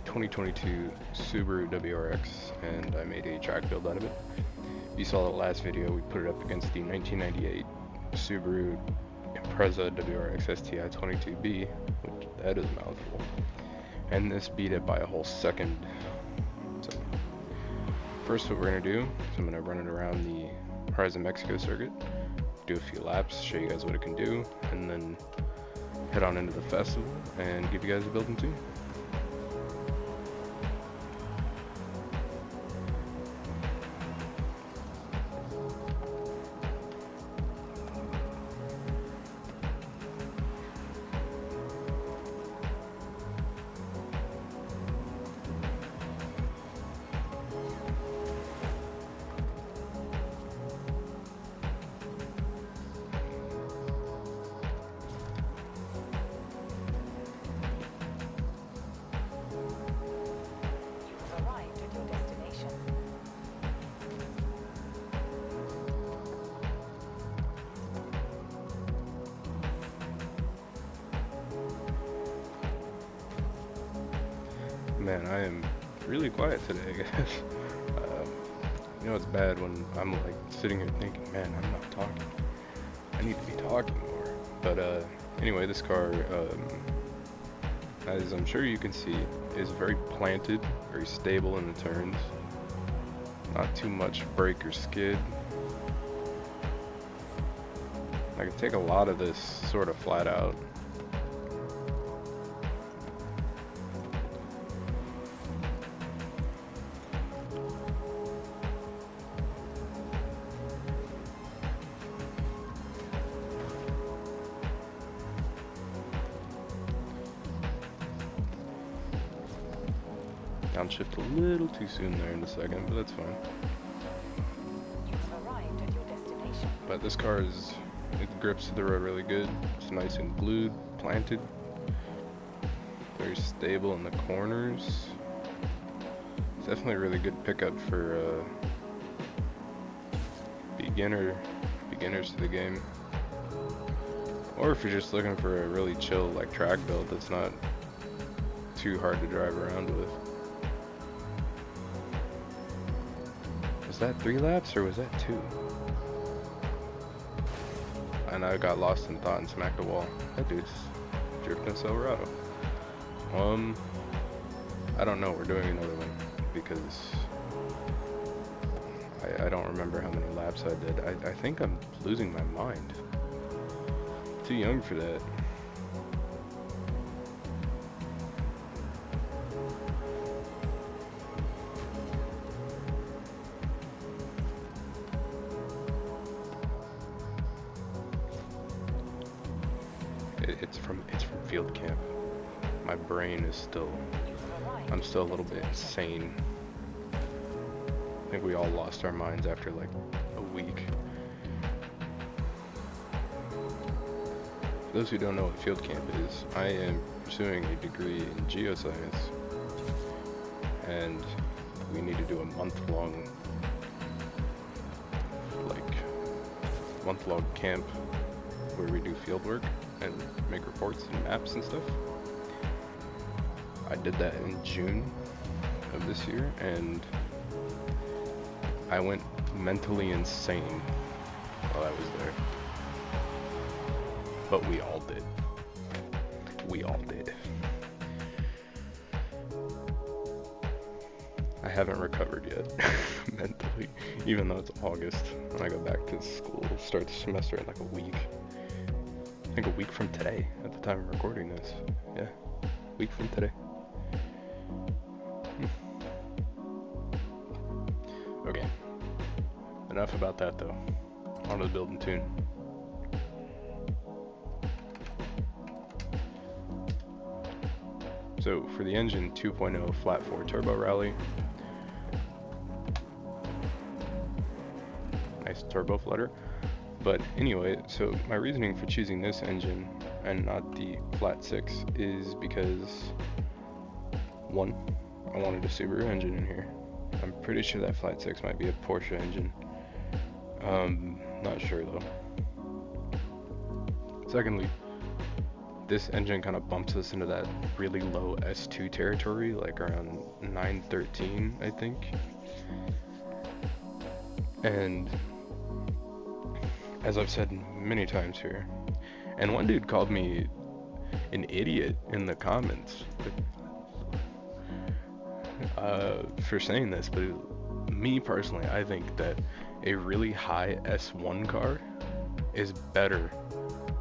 2022 Subaru WRX, and I made a track build out of it. If you saw the last video, we put it up against the 1998 Subaru Impreza WRX STI 22B, which that is a mouthful, and this beat it by a whole second. So first what we're going to do is I'm going to run it around the Horizon Mexico circuit, do a few laps, show you guys what it can do, and then head on into the festival and give you guys a building too. Man, I am really quiet today, I guess. You know, it's bad when I'm like sitting here thinking, man, I'm not talking. I need to be talking more. But anyway, this car, as I'm sure you can see, is very planted, very stable in the turns. Not too much brake or skid. I can take a lot of this sort of flat out. Downshift a little too soon there in a second, but that's fine. You've arrived at your destination. But this car it grips the road really good. It's nice and glued, planted. Very stable in the corners. It's definitely a really good pickup for beginners to the game. Or if you're just looking for a really chill like track build that's not too hard to drive around with. Was that 3 laps or was that 2? And I got lost in thought and smacked the wall. That dude's drifting Silverado. I don't know, we're doing another one because I don't remember how many laps I did. I think I'm losing my mind. Too young for that. It's from field camp. My brain is I'm still a little bit insane. I think we all lost our minds after like a week. For those who don't know what field camp is, I am pursuing a degree in geoscience, and we need to do a month-long camp where we do field work and make reports and maps and stuff. I did that in June of this year, and I went mentally insane while I was there. But we all did. We all did. I haven't recovered yet mentally, even though it's August and I go back to school, start the semester in like a week. I think a week from today, at the time of recording this. Yeah, a week from today. Okay, enough about that though. On to the build and tune. So for the engine, 2.0 flat 4 turbo rally. Nice turbo flutter. But anyway, so my reasoning for choosing this engine and not the flat 6 is because, one, I wanted a Subaru engine in here. I'm pretty sure that flat 6 might be a Porsche engine. Not sure though. Secondly, this engine kind of bumps us into that really low S2 territory, like around 913, I think. And as I've said many times here, and one dude called me an idiot in the comments for saying this, but me personally, I think that a really high S1 car is better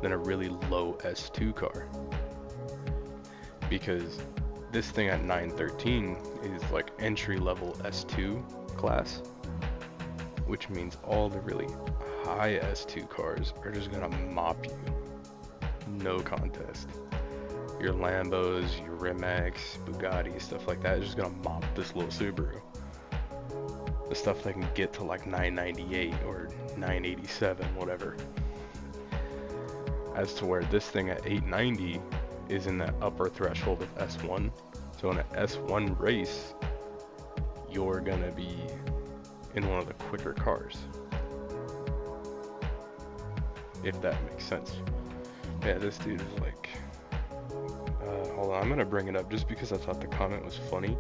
than a really low S2 car, because this thing at 913 is like entry level S2 class, which means all the really high S2 cars are just gonna mop you, no contest. Your Lambos, your Rimacs, Bugatti, stuff like that is just gonna mop this little Subaru. The stuff that can get to like 998 or 987, whatever. As to where this thing at 890 is in that upper threshold of S1. So in an S1 race, you're gonna be in one of the quicker cars. If that makes sense. Yeah, this dude is like, hold on, I'm gonna bring it up just because I thought the comment was funny.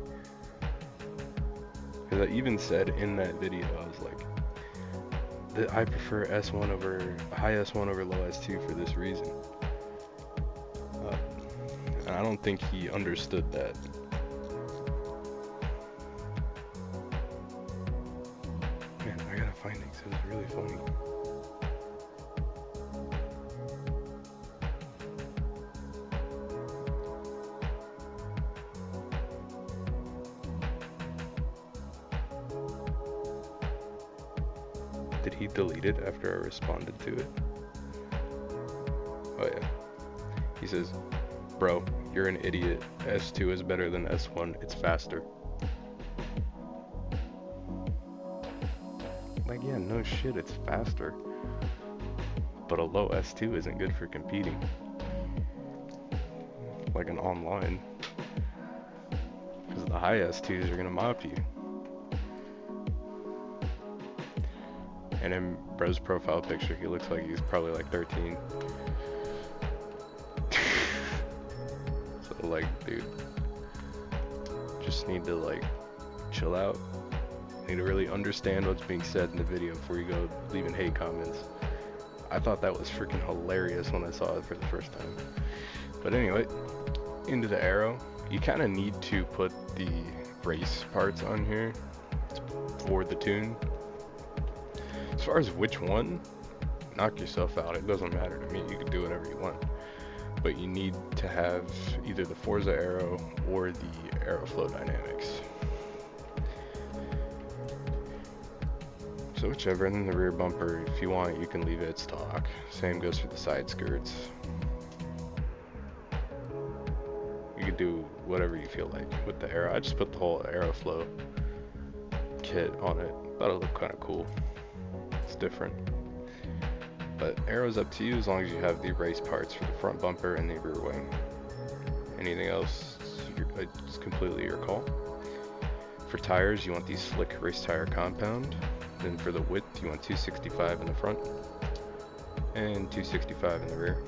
Because I even said in that video, I was like, that I prefer S1 over high S1 over low S2 for this reason. And I don't think he understood that. Man, I gotta find it because it was really funny. Did he delete it after I responded to it? Oh yeah. He says, bro, you're an idiot. S2 is better than S1. It's faster. Like, yeah, no shit, it's faster. But a low S2 isn't good for competing. Like an online. Because the high S2s are gonna mop you. And in bro's profile picture, he looks like he's probably like 13. So like, dude, just need to like chill out. Need to really understand what's being said in the video before you go leaving hate comments. I thought that was freaking hilarious when I saw it for the first time. But anyway, into the aero. You kind of need to put the race parts on here for the tune. As far as which one, knock yourself out. It doesn't matter to me. You can do whatever you want. But you need to have either the Forza Aero or the Aeroflow Dynamics. So whichever. And then the rear bumper, if you want, you can leave it stock. Same goes for the side skirts. You can do whatever you feel like with the Aero. I just put the whole Aeroflow kit on it. Thought it looked kind of cool. It's different. But Aero's up to you as long as you have the race parts for the front bumper and the rear wing. Anything else, it's completely your call. For tires, you want the slick race tire compound. Then for the width, you want 265 in the front and 265 in the rear.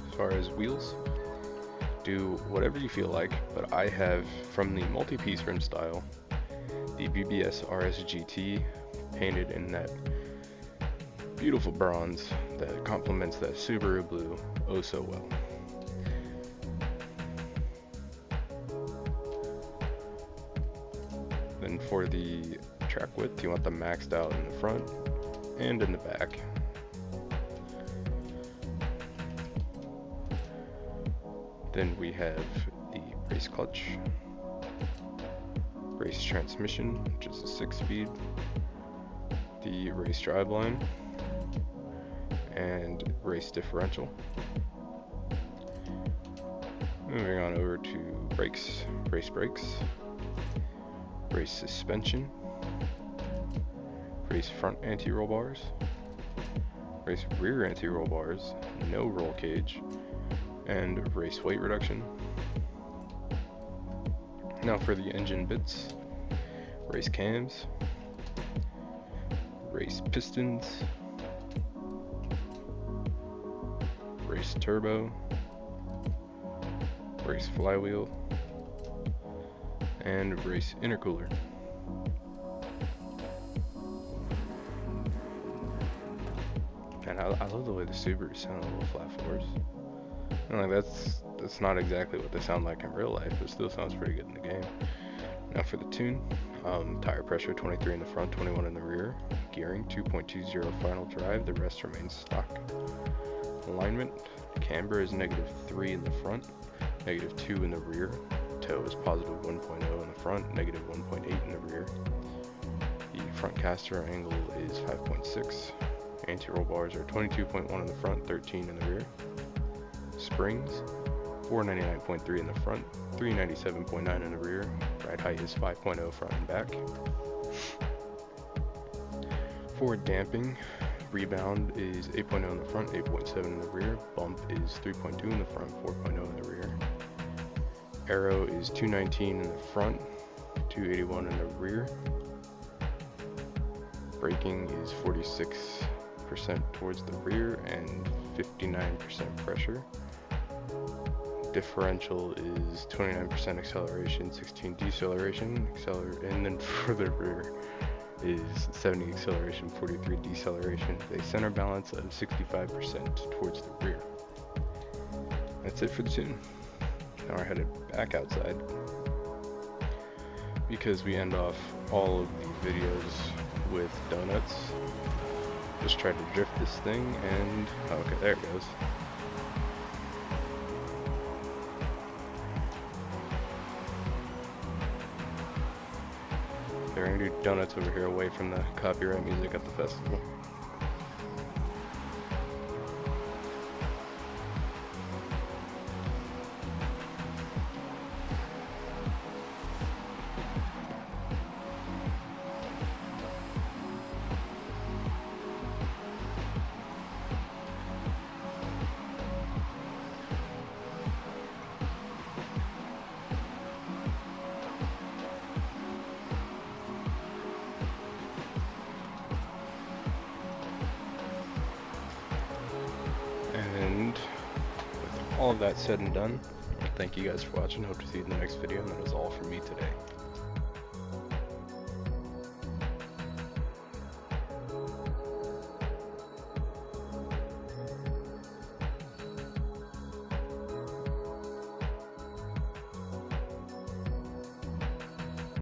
As far as wheels, do whatever you feel like, but I have, from the multi-piece rim style, the BBS RS GT painted in that beautiful bronze that complements that Subaru blue oh so well. Then for the track width, you want them maxed out in the front and in the back. Then we have the race clutch, race transmission, which is a 6-speed, the race driveline, and race differential. Moving on over to brakes, race brakes, race suspension, race front anti-roll bars, race rear anti-roll bars, no roll cage, and race weight reduction. Now for the engine bits, race cams, race pistons, race turbo, race flywheel, and race intercooler. And I love the way the Subaru sound on little flat fours. And like that's not exactly what they sound like in real life, but still sounds pretty good in the game. Now for the tune, tire pressure 23 in the front, 21 in the rear. Gearing 2.20 final drive, the rest remains stock. Alignment, camber is -3 in the front, -2 in the rear. Toe is +1.0 in the front, -1.8 in the rear. The front caster angle is 5.6. Anti-roll bars are 22.1 in the front, 13 in the rear. Springs, 499.3 in the front, 397.9 in the rear. Ride height is 5.0 front and back. Forward damping, rebound is 8.0 in the front, 8.7 in the rear. Bump is 3.2 in the front, 4.0 in the rear. Aero is 219 in the front, 281 in the rear. Braking is 46% towards the rear and 59% pressure. Differential is 29% acceleration, 16 deceleration, and then for the rear is 70 acceleration, 43 deceleration, with a center balance of 65% towards the rear. That's it for the tune. Now we're headed back outside because we end off all of the videos with donuts. Just tried to drift this thing and okay, there it goes. We're gonna do donuts over here away from the copyright music at the festival. And with all of that said and done, thank you guys for watching. Hope to see you in the next video, and that is all from me today.